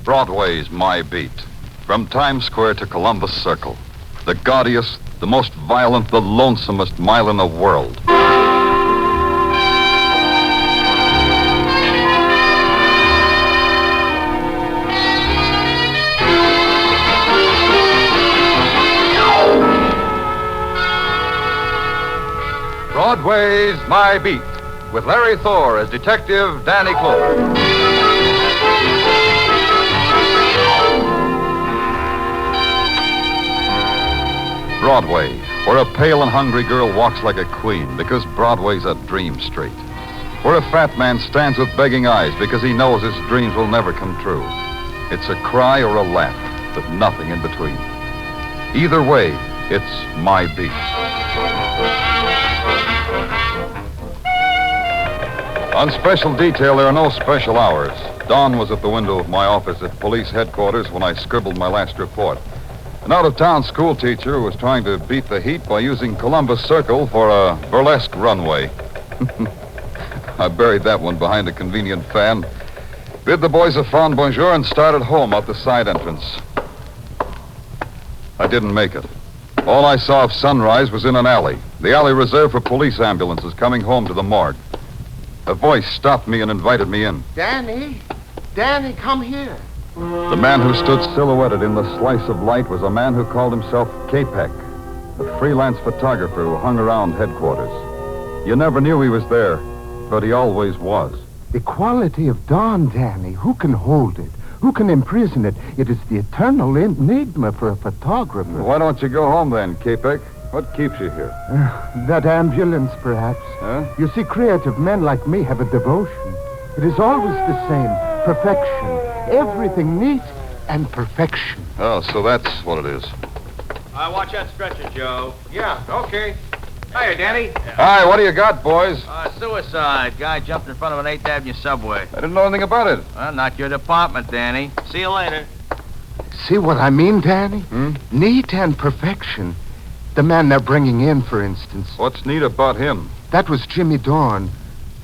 Broadway's my beat. From Times Square to Columbus Circle. The gaudiest, the most violent, the lonesomest mile in the world. Broadway's My Beat, with Larry Thor as Detective Danny Clover. Broadway, where a pale and hungry girl walks like a queen because Broadway's a dream street. Where a fat man stands with begging eyes because he knows his dreams will never come true. It's a cry or a laugh, but nothing in between. Either way, it's My Beat. On special detail, there are no special hours. Dorn was at the window of my office at police headquarters when I scribbled my last report. An out-of-town school teacher was trying to beat the heat by using Columbus Circle for a burlesque runway. I buried that one behind a convenient fan, bid the boys a fond bonjour, and started home out the side entrance. I didn't make it. All I saw of sunrise was in an alley, the alley reserved for police ambulances coming home to the morgue. A voice stopped me and invited me in. Danny, come here. The man who stood silhouetted in the slice of light was a man who called himself K-Peck, a freelance photographer who hung around headquarters. You never knew he was there, but he always was. The quality of dawn, Danny. Who can hold it? Who can imprison it? It is the eternal enigma for a photographer. Why don't you go home then, K-Peck? What keeps you here? That ambulance, perhaps. Huh? You see, creative men like me have a devotion. It is always the same. Perfection. Everything neat and perfection. Oh, so that's what it is. Watch that stretcher, Joe. Yeah, okay. Hiya, Danny. Hi, what do you got, boys? Suicide. Guy jumped in front of an 8th Avenue subway. I didn't know anything about it. Well, not your department, Danny. See you later. See what I mean, Danny? Neat and perfection. The man they're bringing in, for instance. What's neat about him? That was Jimmy Dorn,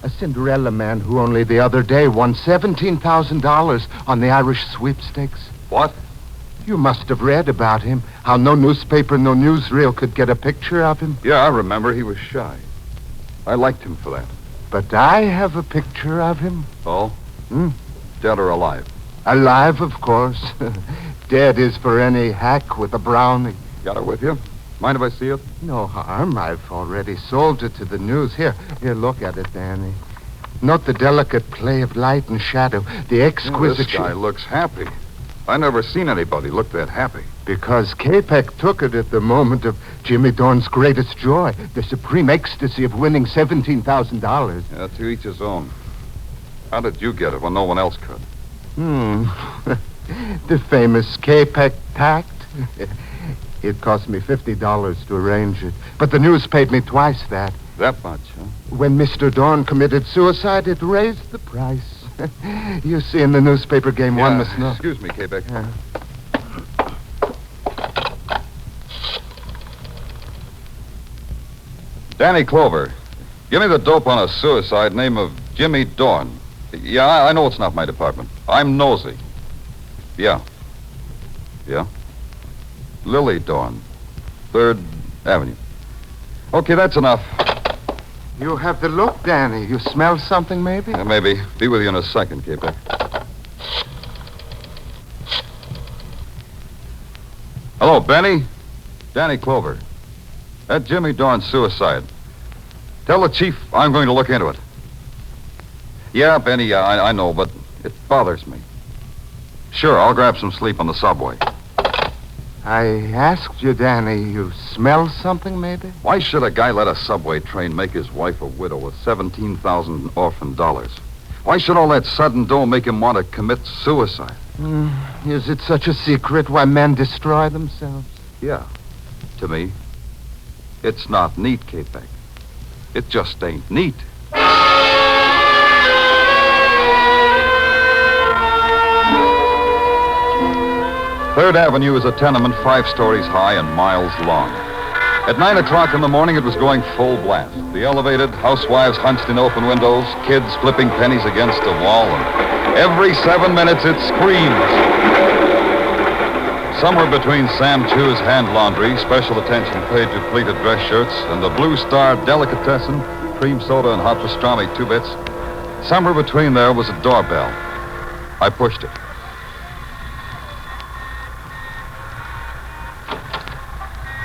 a Cinderella man who only the other day won $17,000 on the Irish sweepstakes. What? You must have read about him, how no newspaper, no newsreel could get a picture of him. Yeah, I remember. He was shy. I liked him for that. But I have a picture of him. Oh? Dead or alive? Alive, of course. Dead is for any hack with a brownie. Got it with you? Mind if I see it? No harm. I've already sold it to the news. Here, look at it, Danny. Note the delicate play of light and shadow, the exquisite... This guy looks happy. I never seen anybody look that happy. Because K-Peck took it at the moment of Jimmy Dorn's greatest joy, the supreme ecstasy of winning $17,000. Yeah, to each his own. How did you get it when no one else could? The famous K-Peck tact. It cost me $50 to arrange it. But the news paid me twice that. That much, huh? When Mr. Dorn committed suicide, it raised the price. You see, in the newspaper game, one must know. Excuse me, K-Beck. Danny Clover, give me the dope on a suicide name of Jimmy Dorn. Yeah, I know it's not my department. I'm nosy. Yeah. Lily Dorn, 3rd Avenue. Okay, that's enough. You have the look, Danny. You smell something, maybe? Yeah, maybe. Be with you in a second, K-Peck. Hello, Benny. Danny Clover. That Jimmy Dorn suicide. Tell the chief I'm going to look into it. Yeah, Benny, I know, but it bothers me. Sure, I'll grab some sleep on the subway. I asked you, Danny, you smell something, maybe? Why should a guy let a subway train make his wife a widow with $17,000 orphan dollars? Why should all that sudden dough make him want to commit suicide? Is it such a secret why men destroy themselves? Yeah. To me, it's not neat, K-Peck. It just ain't neat. 3rd Avenue is a tenement 5 stories high and miles long. At 9 o'clock in the morning, it was going full blast. The elevated, housewives hunched in open windows, kids flipping pennies against a wall, and every 7 minutes it screams. Somewhere between Sam Chu's hand laundry, special attention paid to pleated dress shirts, and the Blue Star delicatessen, cream soda and hot pastrami 2 bits, somewhere between there was a doorbell. I pushed it.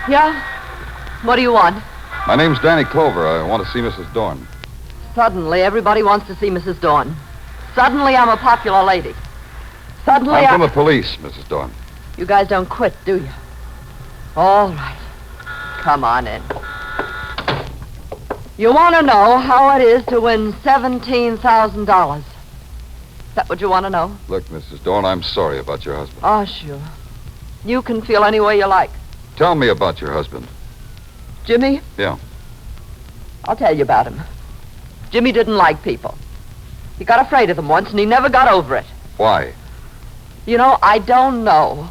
Yeah? What do you want? My name's Danny Clover. I want to see Mrs. Dorn. Suddenly, everybody wants to see Mrs. Dorn. Suddenly, I'm a popular lady. Suddenly, I'm from the police, Mrs. Dorn. You guys don't quit, do you? All right. Come on in. You want to know how it is to win $17,000. Is that what you want to know? Look, Mrs. Dorn, I'm sorry about your husband. Oh, sure. You can feel any way you like. Tell me about your husband. Jimmy? Yeah. I'll tell you about him. Jimmy didn't like people. He got afraid of them once, and he never got over it. Why? You know, I don't know.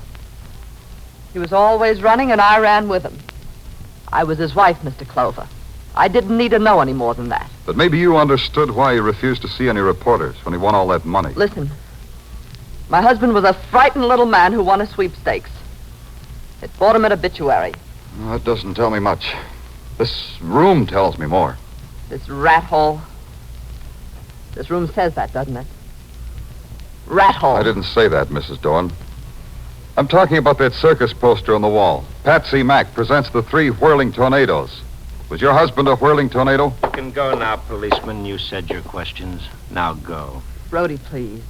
He was always running, and I ran with him. I was his wife, Mr. Clover. I didn't need to know any more than that. But maybe you understood why he refused to see any reporters when he won all that money. Listen, my husband was a frightened little man who won a sweepstakes. It bought him an obituary. Well, that doesn't tell me much. This room tells me more. This rat hole. This room says that, doesn't it? Rat hole. I didn't say that, Mrs. Dorn. I'm talking about that circus poster on the wall. Patsy Mack presents the 3 whirling tornadoes. Was your husband a whirling tornado? You can go now, policeman. You said your questions. Now go. Brody, please.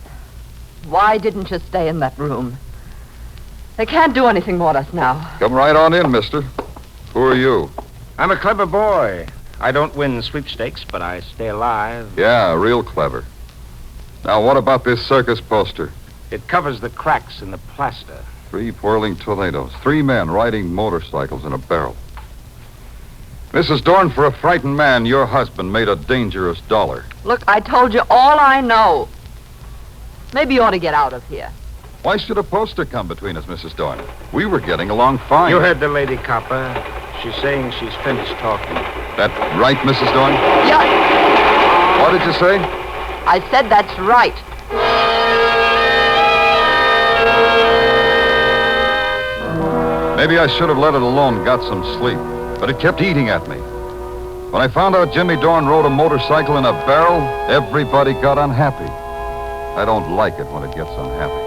Why didn't you stay in that room? They can't do anything more to us now. Come right on in, mister. Who are you? I'm a clever boy. I don't win sweepstakes, but I stay alive. Yeah, real clever. Now, what about this circus poster? It covers the cracks in the plaster. 3 whirling tornadoes. 3 men riding motorcycles in a barrel. Mrs. Dorn, for a frightened man, your husband made a dangerous dollar. Look, I told you all I know. Maybe you ought to get out of here. Why should a poster come between us, Mrs. Dorn? We were getting along fine. You heard the lady copper. She's saying she's finished talking. That right, Mrs. Dorn? Yeah. What did you say? I said that's right. Maybe I should have let it alone and got some sleep. But it kept eating at me. When I found out Jimmy Dorn rode a motorcycle in a barrel, everybody got unhappy. I don't like it when it gets unhappy.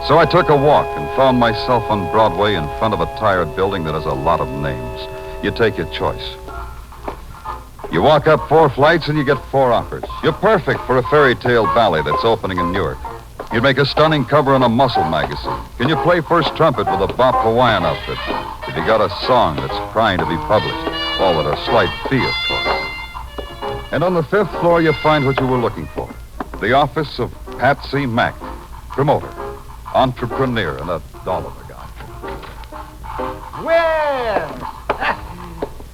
So I took a walk and found myself on Broadway in front of a tired building that has a lot of names. You take your choice. You walk up 4 flights and you get 4 offers. You're perfect for a fairy tale ballet that's opening in Newark. You'd make a stunning cover in a muscle magazine. Can you play first trumpet with a Bop Hawaiian outfit? If you got a song that's crying to be published, all at a slight fee, of course. And on the 5th floor, you find what you were looking for. The office of Patsy Mack, promoter, entrepreneur, and a doll of a guy. Well,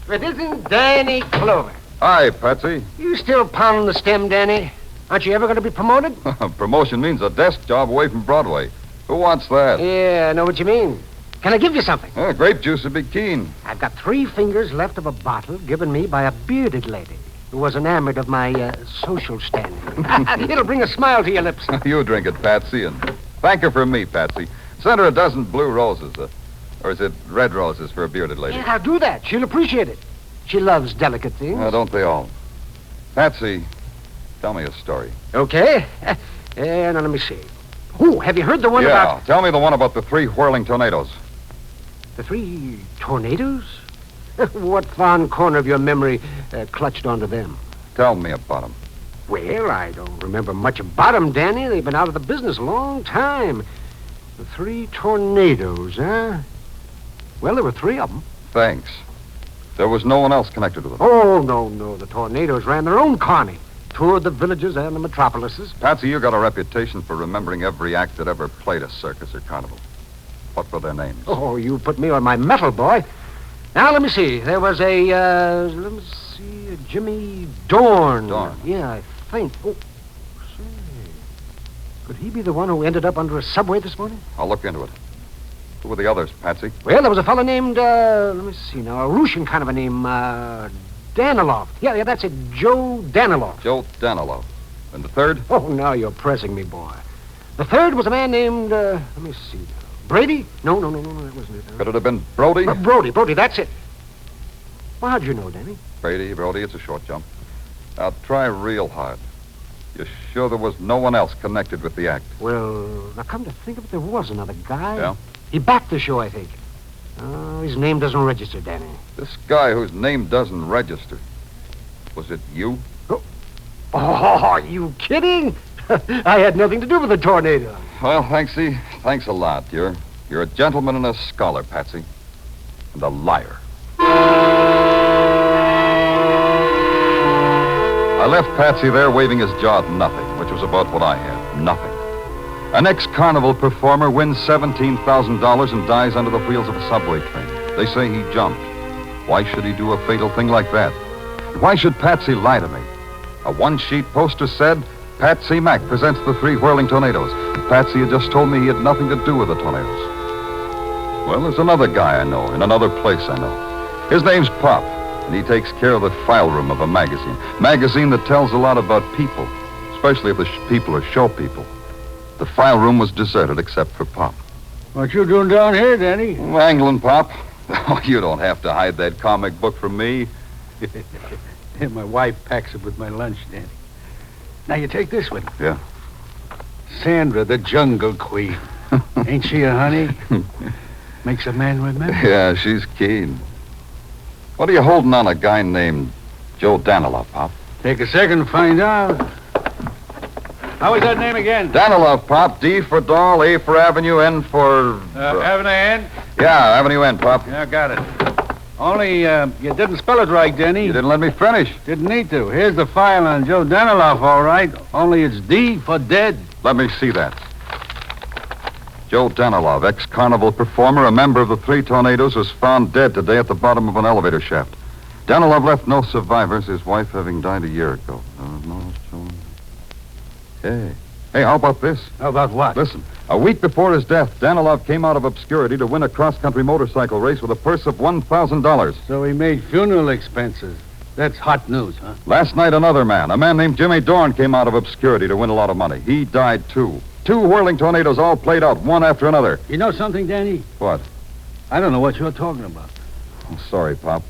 if it isn't Danny Clover. Hi, Patsy. You still pounding the stem, Danny? Aren't you ever going to be promoted? Promotion means a desk job away from Broadway. Who wants that? Yeah, I know what you mean. Can I give you something? Grape juice would be keen. I've got 3 fingers left of a bottle given me by a bearded lady who was enamored of my social standing. It'll bring a smile to your lips. You drink it, Patsy, and thank her for me, Patsy. Send her a dozen blue roses, or is it red roses for a bearded lady? Yeah, I'll do that. She'll appreciate it. She loves delicate things. Don't they all? Patsy, tell me a story. Okay. Now, let me see. Oh, have you heard the one about... Tell me the one about the 3 whirling tornadoes. The 3 tornadoes? What fond corner of your memory clutched onto them? Tell me about them. Well, I don't remember much about them, Danny. They've been out of the business a long time. The 3 tornadoes, huh? Well, there were 3 of them. Thanks. There was no one else connected with them. Oh, no. The tornadoes ran their own carny. Toured the villages and the metropolises. Patsy, you got a reputation for remembering every act that ever played a circus or carnival. What were their names? Oh, you put me on my mettle, boy. Now, let me see. There was a Jimmy Dorn. Dorn. Yeah, I think. Oh, say. Could he be the one who ended up under a subway this morning? I'll look into it. Who were the others, Patsy? Well, there was a fellow named, let me see now, a Russian kind of a name, Danilov. Yeah, that's it, Joe Danilov. Joe Danilov. And the 3rd? Oh, now you're pressing me, boy. The 3rd was a man named, let me see now, Brady? No, that wasn't it. Could it have been Brody? Brody, that's it. Well, how'd you know, Danny? Brady, it's a short jump. Now, try real hard. You're sure there was no one else connected with the act? Well, now come to think of it, there was another guy. Yeah? He backed the show, I think. Oh, his name doesn't register, Danny. This guy whose name doesn't register. Was it you? Oh, are you kidding? I had nothing to do with the tornado. Well, Hanksy, thanks a lot. You're a gentleman and a scholar, Patsy. And a liar. I left Patsy there waving his jaw at nothing, which was about what I had. Nothing. An ex-carnival performer wins $17,000 and dies under the wheels of a subway train. They say he jumped. Why should he do a fatal thing like that? Why should Patsy lie to me? A one-sheet poster said, Patsy Mack presents the 3 whirling tornadoes. Patsy had just told me he had nothing to do with the tornadoes. Well, there's another guy I know, in another place I know. His name's Pop, and he takes care of the file room of a magazine. Magazine that tells a lot about people, especially if the people are show people. The file room was deserted except for Pop. What you doing down here, Danny? Angling, Pop. Oh, you don't have to hide that comic book from me. My wife packs it with my lunch, Danny. Now, you take this one. Yeah. Sandra, the Jungle Queen. Ain't she a honey? Makes a man remember. Yeah, she's keen. What are you holding on a guy named Joe Danilov, Pop? Take a second to find out. How was that name again? Danilov, Pop. D for doll, A for avenue, N for... Avenue N? Yeah, avenue N, Pop. Yeah, got it. Only, you didn't spell it right, Denny. You didn't let me finish. Didn't need to. Here's the file on Joe Danilov, all right. Only it's D for dead. Let me see that. Joe Danilov, ex-carnival performer, a member of the 3 tornadoes, was found dead today at the bottom of an elevator shaft. Danilov left no survivors, his wife having died a year ago. Hey, how about this? How about what? Listen, a week before his death, Danilov came out of obscurity to win a cross-country motorcycle race with a purse of $1,000. So he made funeral expenses. That's hot news, huh? Last night, another man, a man named Jimmy Dorn, came out of obscurity to win a lot of money. He died, too. 2 whirling tornadoes all played out, one after another. You know something, Danny? What? I don't know what you're talking about. Oh, sorry, Pop.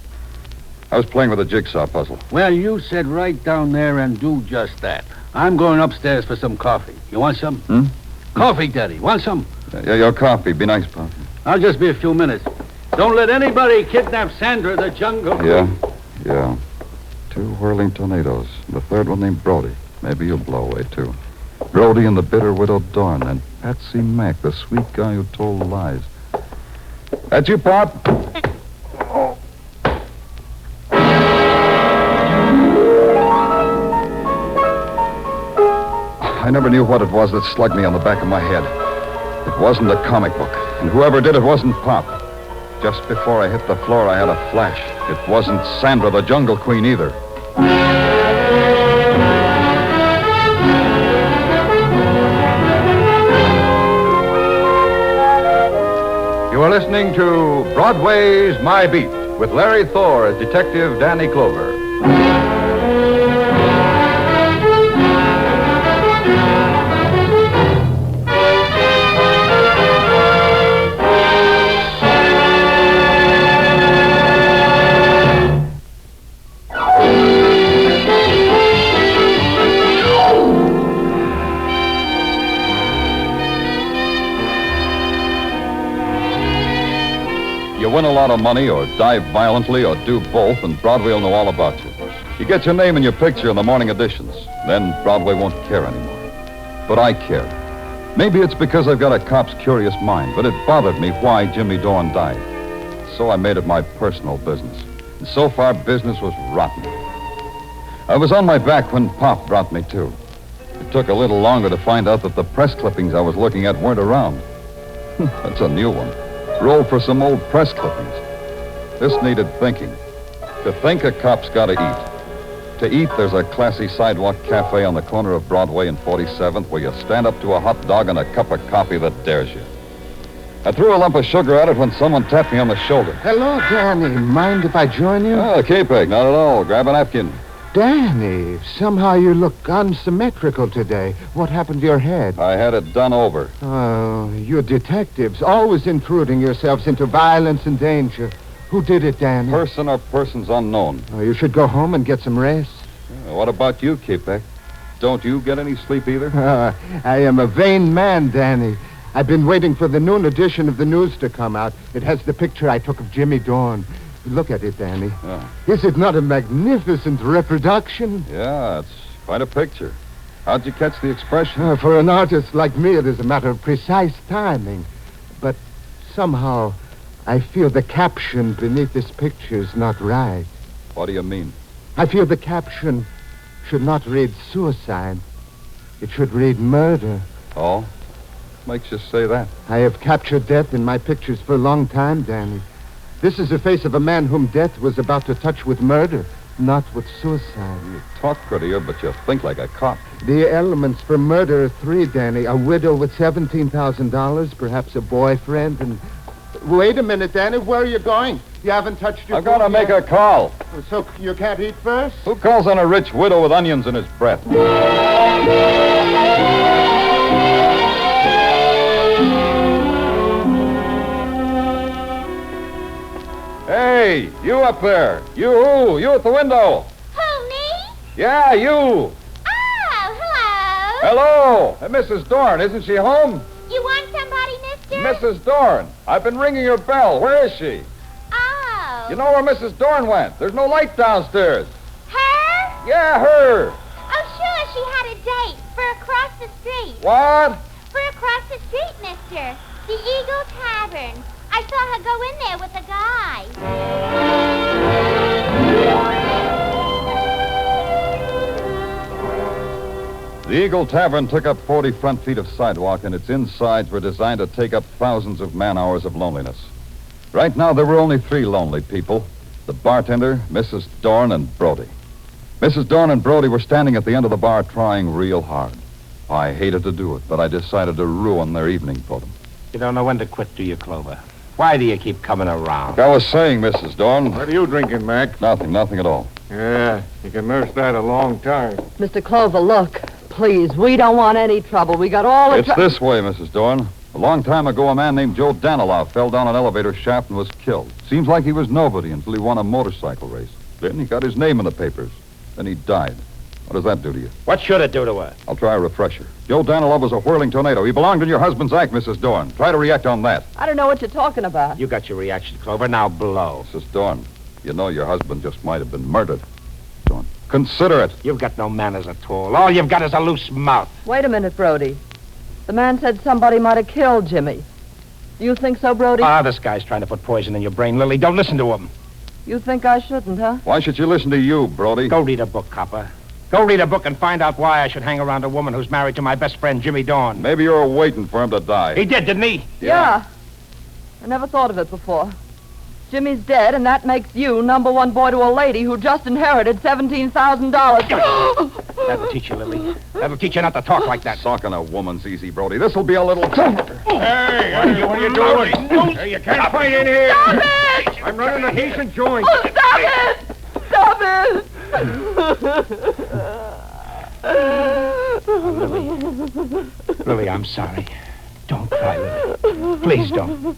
I was playing with a jigsaw puzzle. Well, you said right down there and do just that. I'm going upstairs for some coffee. You want some? Coffee, Daddy. Want some? Yeah, your coffee. Be nice, Pop. I'll just be a few minutes. Don't let anybody kidnap Sandra, the Jungle. Yeah. 2 whirling tornadoes. The third one named Brody. Maybe you'll blow away, too. Brody and the bitter widow Dorn, and Patsy Mack, the sweet guy who told lies. That's you, Pop? Oh. I never knew what it was that slugged me on the back of my head. It wasn't a comic book, and whoever did it wasn't Pop. Just before I hit the floor, I had a flash. It wasn't Sandra, the Jungle Queen, either. You are listening to Broadway's My Beat with Larry Thor as Detective Danny Clover. You win a lot of money or die violently or do both, and Broadway will know all about you. You get your name and your picture in the morning editions. Then Broadway won't care anymore. But I care. Maybe it's because I've got a cop's curious mind, but it bothered me why Jimmy Dorn died. So I made it my personal business. And so far, business was rotten. I was on my back when Pop brought me to. It took a little longer to find out that the press clippings I was looking at weren't around. That's a new one. Roll for some old press clippings. This needed thinking. To think, a cop's got to eat. To eat, there's a classy sidewalk cafe on the corner of Broadway and 47th where you stand up to a hot dog and a cup of coffee that dares you. I threw a lump of sugar at it when someone tapped me on the shoulder. Hello, Danny. Mind if I join you? Oh, K-Peg, not at all. Grab a napkin. Danny, somehow you look unsymmetrical today. What happened to your head? I had it done over. Oh, you detectives, always intruding yourselves into violence and danger. Who did it, Danny? Person or persons unknown. Oh, you should go home and get some rest. What about you, Kipek? Don't you get any sleep either? I am a vain man, Danny. I've been waiting for the noon edition of the news to come out. It has the picture I took of Jimmy Dorn. Look at it, Danny. Yeah. Is it not a magnificent reproduction? Yeah, it's quite a picture. How'd you catch the expression? For an artist like me, it is a matter of precise timing. But somehow, I feel the caption beneath this picture is not right. What do you mean? I feel the caption should not read suicide. It should read murder. Oh? Makes you say that? I have captured death in my pictures for a long time, Danny. This is the face of a man whom death was about to touch with murder, not with suicide. You talk prettier, but you think like a cop. The elements for murder are three, Danny. A widow with $17,000, perhaps a boyfriend, and... Wait a minute, Danny. Where are you going? You haven't touched your I've got to food make yet? a call. So you can't eat first? Who calls on a rich widow with onions in his breath? Hey, you up there. You at the window. Who, me? Yeah, you. Oh, hello. Hello. Mrs. Dorn, isn't she home? You want somebody, mister? Mrs. Dorn, I've been ringing your bell. Where is she? Oh. You know where Mrs. Dorn went? There's no light downstairs. Her? Yeah, her. Oh, sure, she had a date for across the street. What? For across the street, mister. The Eagle Tavern. I saw her go in there with a guy. The Eagle Tavern took up 40 front feet of sidewalk, and its insides were designed to take up thousands of man-hours of loneliness. Right now, there were only 3 lonely people. The bartender, Mrs. Dorn, and Brody. Mrs. Dorn and Brody were standing at the end of the bar trying real hard. I hated to do it, but I decided to ruin their evening for them. You don't know when to quit, do you, Clover? Why do you keep coming around? Like I was saying, Mrs. Dorn. What are you drinking, Mac? Nothing at all. Yeah, you can nurse that a long time. Mr. Clover, look. Please, we don't want any trouble. We got all the It's this way, Mrs. Dorn. A long time ago, a man named Joe Danilow fell down an elevator shaft and was killed. Seems like he was nobody until he won a motorcycle race. Then he got his name in the papers. Then he died. What does that do to you? What should it do to her? I'll try a refresher. Joe Danilow was a whirling tornado. He belonged in your husband's act, Mrs. Dorn. Try to react on that. I don't know what you're talking about. You got your reaction, Clover. Now blow. Mrs. Dorn, you know your husband just might have been murdered. Dorn, consider it. You've got no manners at all. All you've got is a loose mouth. Wait a minute, Brody. The man said somebody might have killed Jimmy. You think so, Brody? This guy's trying to put poison in your brain, Lily. Don't listen to him. You think I shouldn't, huh? Why should you listen to you, Brody? Go read a book, copper. Go read a book and find out why I should hang around a woman who's married to my best friend, Jimmy Dorn. Maybe you were waiting for him to die. He did, didn't he? Yeah. I never thought of it before. Jimmy's dead, and that makes you number one boy to a lady who just inherited $17,000. That'll teach you, Lily. That'll teach you not to talk like that. Talking a woman's easy, Brody. This'll be a little... Hey, what are you doing? Hey, you can't fight in here. Stop it! I'm running a decent joint. Oh, stop it! Stop it! Lily, I'm sorry. Don't cry, Lily. Please don't.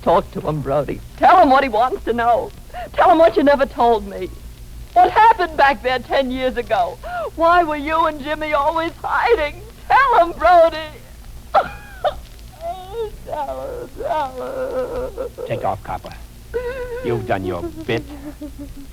Talk to him, Brody. Tell him what he wants to know. Tell him what you never told me. What happened back there 10 years ago? Why were you and Jimmy always hiding? Tell him, Brody. Tell him. Take off, copper. You've done your bit.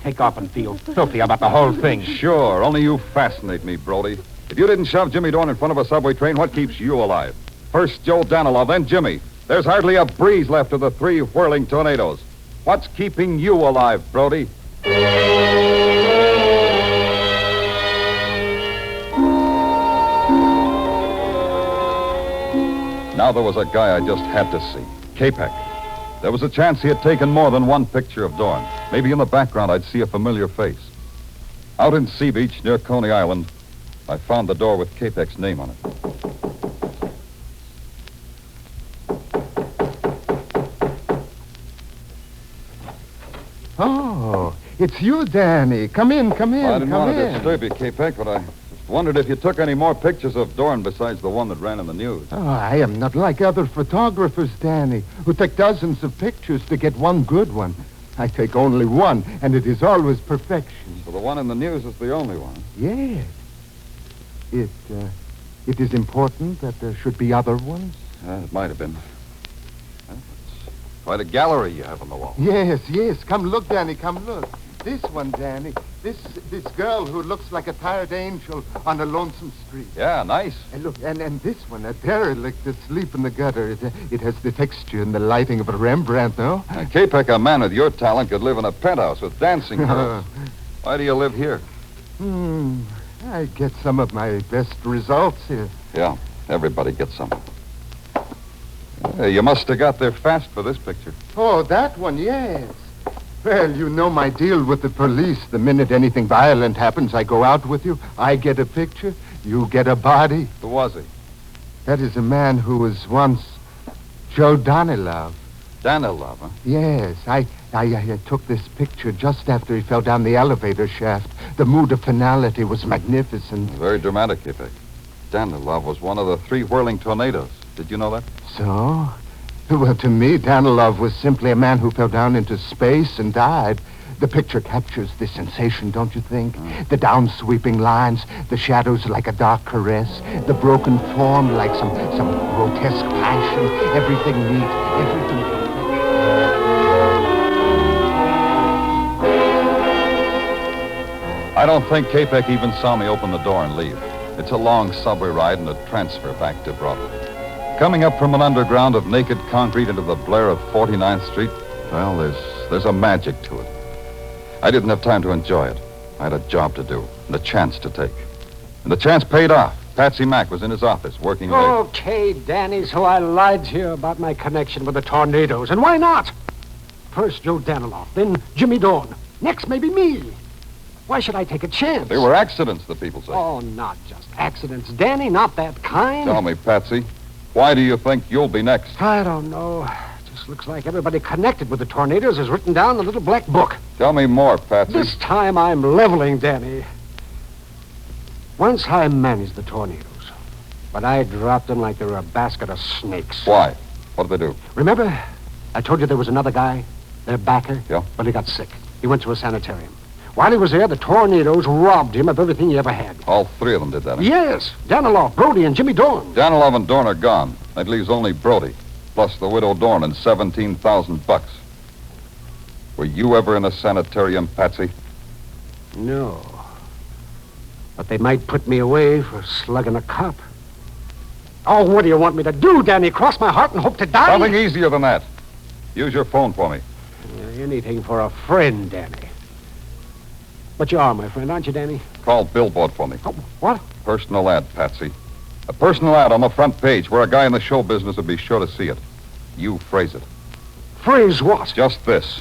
Take off and feel filthy about the whole thing. Sure, only you fascinate me, Brody. If you didn't shove Jimmy Dorn in front of a subway train, what keeps you alive? First Joe Danilow, then Jimmy. There's hardly a breeze left of the 3 whirling tornadoes. What's keeping you alive, Brody? Now there was a guy I just had to see. Capek. There was a chance he had taken more than one picture of Dorn. Maybe in the background I'd see a familiar face. Out in Sea Beach near Coney Island, I found the door with Capek's name on it. Oh, It's you, Danny. Come in. Well, I didn't want to in. disturb you, K-Peck, but I wondered if you took any more pictures of Dorn besides the one that ran in the news. Oh, I am not like other photographers, Danny, who take dozens of pictures to get one good one. I take only one, and it is always perfection. So the one in the news is the only one. Yes. It is important that there should be other ones? It might have been. It's quite a gallery you have on the wall. Yes. Come look, Danny, come look. This one, Danny. This girl who looks like a tired angel on a lonesome street. Yeah, nice. And look, and this one, a derelict asleep in the gutter. It has the texture and the lighting of a Rembrandt, no? Now, K-Peck, a man with your talent could live in a penthouse with dancing girls. Why do you live here? I get some of my best results here. Yeah, everybody gets some. You must have got there fast for this picture. Oh, that one, yes. Well, you know my deal with the police. The minute anything violent happens, I go out with you. I get a picture. You get a body. Who was he? That is a man who was once Joe Danilov. Danilov, huh? Yes, I took this picture just after he fell down the elevator shaft. The mood of finality was magnificent. Very dramatic, K-Peck. Danilov was one of the 3 whirling tornadoes. Did you know that? So? Well, to me, Danilov was simply a man who fell down into space and died. The picture captures the sensation, don't you think? The down-sweeping lines, the shadows like a dark caress, the broken form like some grotesque passion, everything neat, everything perfect. I don't think K-Peck even saw me open the door and leave. It's a long subway ride and a transfer back to Broadway. Coming up from an underground of naked concrete into the blare of 49th Street, well, there's a magic to it. I didn't have time to enjoy it. I had a job to do and a chance to take. And the chance paid off. Patsy Mack was in his office working late. Okay, Danny, so I lied to you about my connection with the tornadoes. And why not? First Joe Danilov, then Jimmy Dorn. Next, maybe me. Why should I take a chance? They were accidents, the people say. Oh, not just accidents, Danny, not that kind. Tell me, Patsy, why do you think you'll be next? I don't know. It just looks like everybody connected with the tornadoes is written down in a little black book. Tell me more, Patsy. This time I'm leveling, Danny. Once I managed the tornadoes, but I dropped them like they were a basket of snakes. Why? What did they do? Remember, I told you there was another guy, their backer? Yeah. But he got sick. He went to a sanitarium. While he was there, the tornadoes robbed him of everything he ever had. All 3 of them did that, huh? Yes. Danilov, Brody, and Jimmy Dorn. Danilov and Dorn are gone. That leaves only Brody, plus the widow Dorn and $17,000. Were you ever in a sanitarium, Patsy? No. But they might put me away for slugging a cop. Oh, what do you want me to do, Danny? Cross my heart and hope to die? Something easier than that. Use your phone for me. Anything for a friend, Danny. But you are my friend, aren't you, Danny? Call Billboard for me. Oh, what? Personal ad, Patsy. A personal ad on the front page where a guy in the show business would be sure to see it. You phrase it. Phrase what? Just this.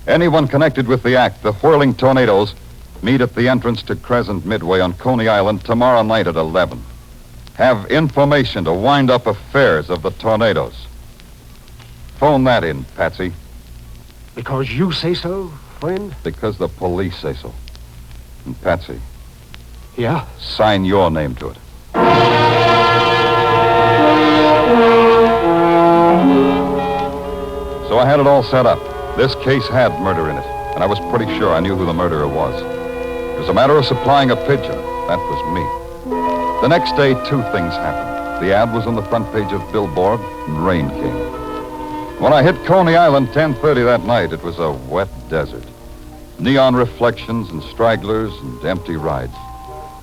Anyone connected with the act, the whirling tornadoes, meet at the entrance to Crescent Midway on Coney Island tomorrow night at 11. Have information to wind up affairs of the tornadoes. Phone that in, Patsy. Because you say so, friend? Because the police say so. And Patsy, Yeah? sign your name to it. So I had it all set up. This case had murder in it, and I was pretty sure I knew who the murderer was. It was a matter of supplying a pigeon. That was me. The next day, 2 things happened. The ad was on the front page of Billboard, and rain came. When I hit Coney Island 10:30 that night, it was a wet desert. Neon reflections and stragglers and empty rides.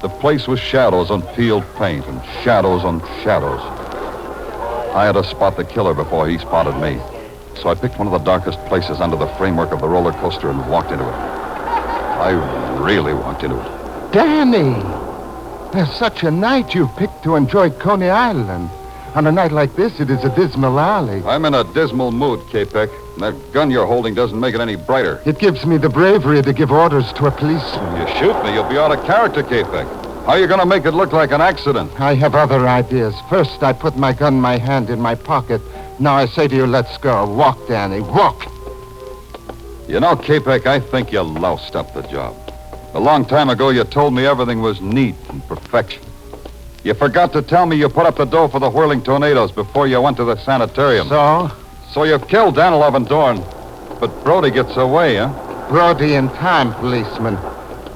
The place was shadows on peeled paint and shadows on shadows. I had to spot the killer before he spotted me. So I picked one of the darkest places under the framework of the roller coaster and walked into it. I really walked into it. Danny! There's such a night you picked to enjoy Coney Island. On a night like this, it is a dismal alley. I'm in a dismal mood, K-Peck. And that gun you're holding doesn't make it any brighter. It gives me the bravery to give orders to a policeman. You shoot me, you'll be out of character, K-Peck. How are you going to make it look like an accident? I have other ideas. First, I put my gun in my hand in my pocket. Now I say to you, let's go. Walk, Danny, walk. You know, Capek, I think you loused up the job. A long time ago, you told me everything was neat and perfection. You forgot to tell me you put up the dough for the whirling tornadoes before you went to the sanitarium. So you've killed Danilov and Dorn. But Brody gets away, huh? Brody in time, policeman.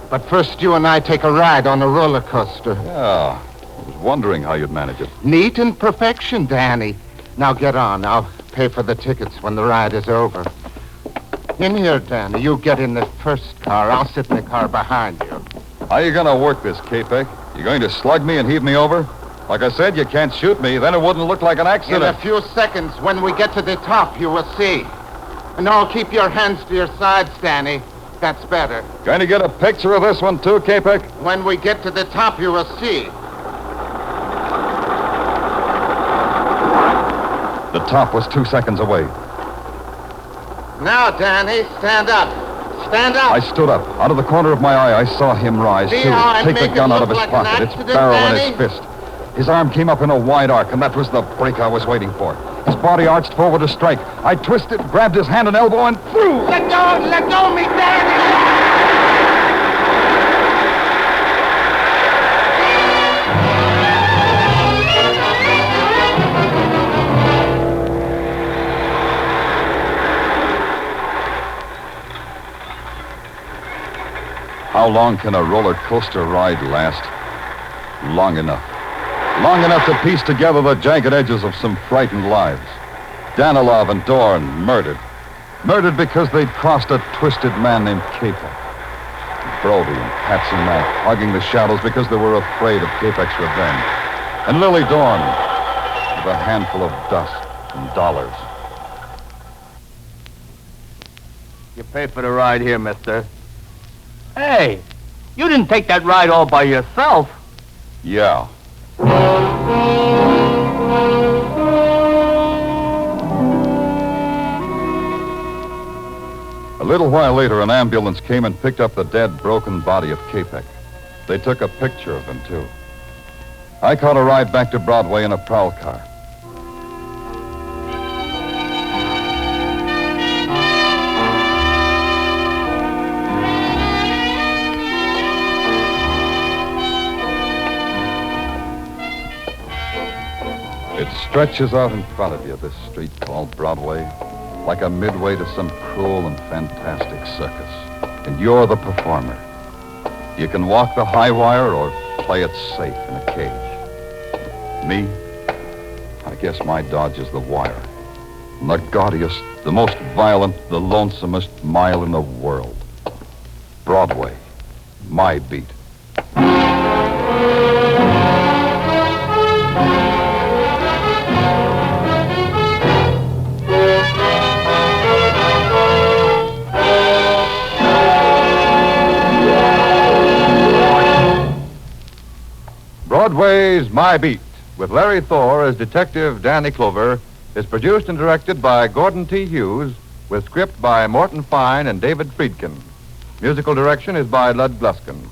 But first you and I take a ride on a roller coaster. Yeah. I was wondering how you'd manage it. Neat and perfection, Danny. Now get on. I'll pay for the tickets when the ride is over. In here, Danny. You get in the first car. I'll sit in the car behind you. How are you going to work this, Capek? You going to slug me and heave me over? Like I said, you can't shoot me. Then it wouldn't look like an accident. In a few seconds, when we get to the top, you will see. And now keep your hands to your sides, Danny. That's better. Going to get a picture of this one, too, Capek? When we get to the top, you will see. The top was 2 seconds away. Now, Danny, stand up. Stand up. I stood up. Out of the corner of my eye, I saw him rise, See too. how I Take the make gun it out of his look like an pocket, its accident, barrel in Danny? his fist. His arm came up in a wide arc, and that was the break I was waiting for. His body arched forward to strike. I twisted, grabbed his hand and elbow, and threw. Let go of me, Danny! How long can a roller coaster ride last? Long enough. Long enough to piece together the jagged edges of some frightened lives. Danilov and Dorn murdered. Murdered because they'd crossed a twisted man named Capek. Brody and Patsy Mack hugging the shadows because they were afraid of Capek's revenge. And Lily Dorn with a handful of dust and dollars. You pay for the ride here, mister. Hey, you didn't take that ride all by yourself. Yeah. A little while later, an ambulance came and picked up the dead, broken body of Capek. They took a picture of him, too. I caught a ride back to Broadway in a prowl car. It stretches out in front of you, this street called Broadway, like a midway to some cruel and fantastic circus. And you're the performer. You can walk the high wire or play it safe in a cage. Me, I guess my dodge is the wire. And the gaudiest, the most violent, the lonesomest mile in the world. Broadway, my beat. Broadway's My Beat, with Larry Thor as Detective Danny Clover, is produced and directed by Gordon T. Hughes, with script by Morton Fine and David Friedkin. Musical direction is by Lud Gluskin.